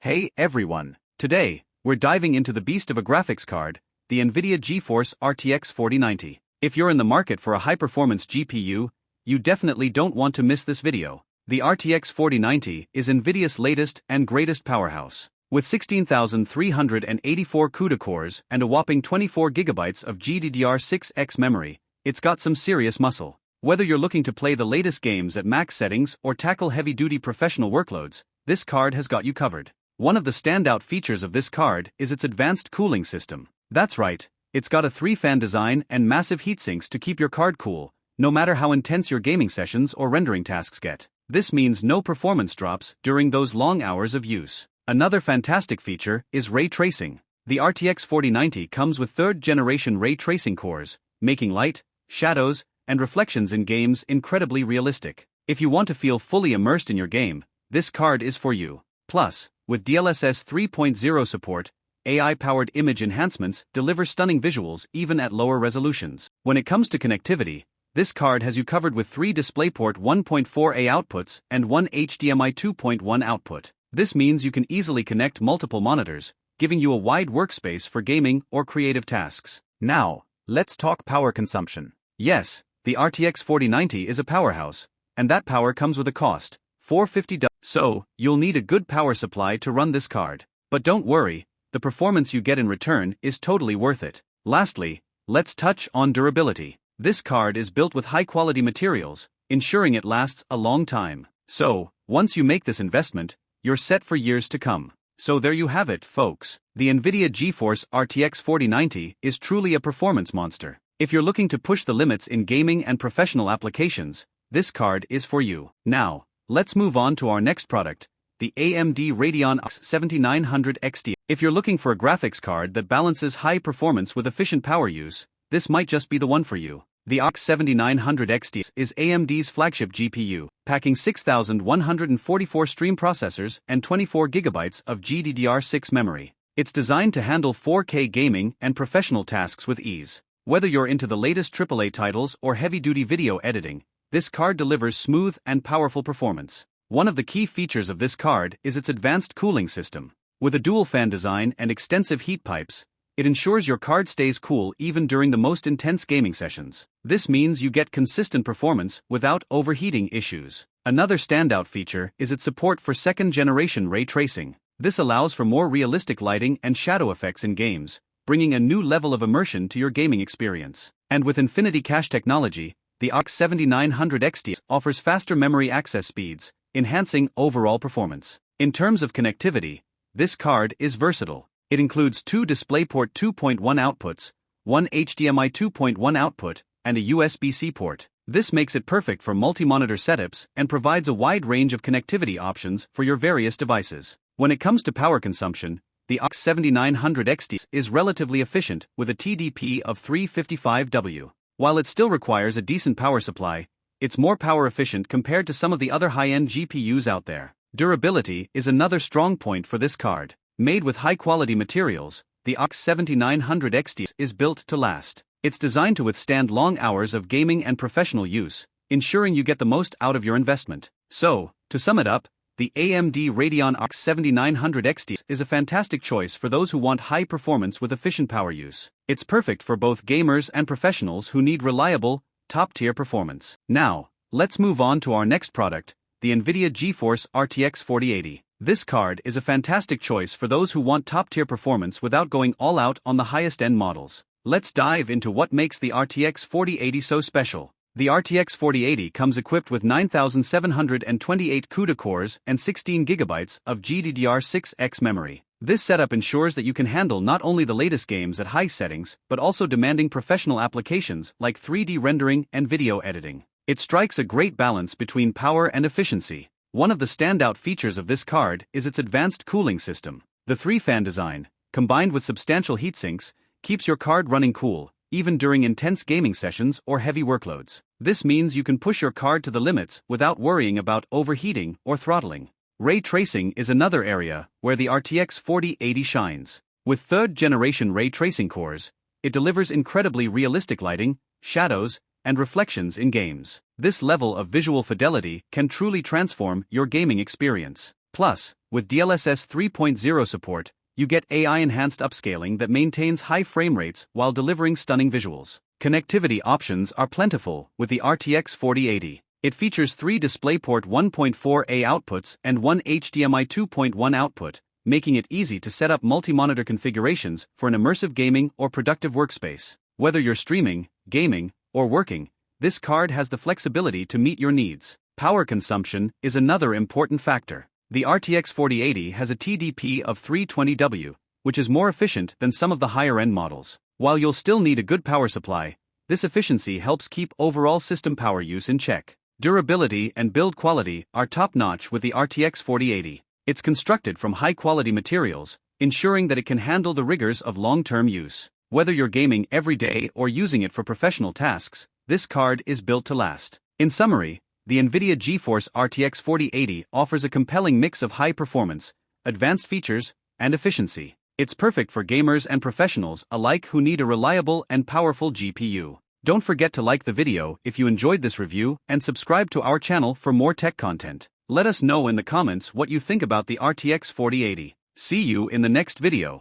Hey everyone! Today, we're diving into the beast of a graphics card, the NVIDIA GeForce RTX 4090. If you're in the market for a high-performance GPU, you definitely don't want to miss this video. The RTX 4090 is NVIDIA's latest and greatest powerhouse. With 16,384 CUDA cores and a whopping 24 GB of GDDR6X memory, it's got some serious muscle. Whether you're looking to play the latest games at max settings or tackle heavy-duty professional workloads, this card has got you covered. One of the standout features of this card is its advanced cooling system. That's right, it's got a 3-fan design and massive heatsinks to keep your card cool, no matter how intense your gaming sessions or rendering tasks get. This means no performance drops during those long hours of use. Another fantastic feature is ray tracing. The RTX 4090 comes with 3rd-generation ray tracing cores, making light, shadows, and reflections in games incredibly realistic. If you want to feel fully immersed in your game, this card is for you. Plus, with DLSS 3.0 support, AI-powered image enhancements deliver stunning visuals even at lower resolutions. When it comes to connectivity, this card has you covered with 3 DisplayPort 1.4a outputs and 1 HDMI 2.1 output. This means you can easily connect multiple monitors, giving you a wide workspace for gaming or creative tasks. Now, let's talk power consumption. Yes, the RTX 4090 is a powerhouse, and that power comes with a cost, $450. So, you'll need a good power supply to run this card. But don't worry, the performance you get in return is totally worth it. Lastly, let's touch on durability. This card is built with high-quality materials, ensuring it lasts a long time. So, once you make this investment, you're set for years to come. So there you have it, folks. The NVIDIA GeForce RTX 4090 is truly a performance monster. If you're looking to push the limits in gaming and professional applications, this card is for you. Now, let's move on to our next product, the AMD Radeon RX 7900 XT. If you're looking for a graphics card that balances high performance with efficient power use, this might just be the one for you. The RX 7900 XT is AMD's flagship GPU, packing 6,144 stream processors and 24 GB of GDDR6 memory. It's designed to handle 4K gaming and professional tasks with ease. Whether you're into the latest AAA titles or heavy-duty video editing, this card delivers smooth and powerful performance. One of the key features of this card is its advanced cooling system. With a dual-fan design and extensive heat pipes, it ensures your card stays cool even during the most intense gaming sessions. This means you get consistent performance without overheating issues. Another standout feature is its support for 2nd-generation ray tracing. This allows for more realistic lighting and shadow effects in games, bringing a new level of immersion to your gaming experience. And with Infinity Cache technology, the RX 7900 XT offers faster memory access speeds, enhancing overall performance. In terms of connectivity, this card is versatile. It includes 2 DisplayPort 2.1 outputs, 1 HDMI 2.1 output, and a USB-C port. This makes it perfect for multi-monitor setups and provides a wide range of connectivity options for your various devices. When it comes to power consumption, the RX 7900 XT is relatively efficient with a TDP of 355 W. While it still requires a decent power supply, it's more power efficient compared to some of the other high-end GPUs out there. Durability is another strong point for this card. Made with high-quality materials, the RX 7900 XT is built to last. It's designed to withstand long hours of gaming and professional use, ensuring you get the most out of your investment. So, to sum it up, the AMD Radeon RX 7900 XT is a fantastic choice for those who want high performance with efficient power use. It's perfect for both gamers and professionals who need reliable, top-tier performance. Now, let's move on to our next product, the NVIDIA GeForce RTX 4080. This card is a fantastic choice for those who want top-tier performance without going all out on the highest-end models. Let's dive into what makes the RTX 4080 so special. The RTX 4080 comes equipped with 9,728 CUDA cores and 16 GB of GDDR6X memory. This setup ensures that you can handle not only the latest games at high settings, but also demanding professional applications like 3D rendering and video editing. It strikes a great balance between power and efficiency. One of the standout features of this card is its advanced cooling system. The 3-fan design, combined with substantial heatsinks, keeps your card running cool, even during intense gaming sessions or heavy workloads. This means you can push your card to the limits without worrying about overheating or throttling. Ray tracing is another area where the RTX 4080 shines. With 3rd-generation ray tracing cores, it delivers incredibly realistic lighting, shadows, and reflections in games. This level of visual fidelity can truly transform your gaming experience. Plus, with DLSS 3.0 support, you get AI-enhanced upscaling that maintains high frame rates while delivering stunning visuals. Connectivity options are plentiful with the RTX 4080. It features 3 DisplayPort 1.4a outputs and 1 HDMI 2.1 output, making it easy to set up multi-monitor configurations for an immersive gaming or productive workspace. Whether you're streaming, gaming, or working, this card has the flexibility to meet your needs. Power consumption is another important factor. The RTX 4080 has a TDP of 320W, which is more efficient than some of the higher-end models. While you'll still need a good power supply, this efficiency helps keep overall system power use in check. Durability and build quality are top-notch with the RTX 4080. It's constructed from high-quality materials, ensuring that it can handle the rigors of long-term use. Whether you're gaming every day or using it for professional tasks, this card is built to last. In summary, the NVIDIA GeForce RTX 4080 offers a compelling mix of high performance, advanced features, and efficiency. It's perfect for gamers and professionals alike who need a reliable and powerful GPU. Don't forget to like the video if you enjoyed this review and subscribe to our channel for more tech content. Let us know in the comments what you think about the RTX 4080. See you in the next video.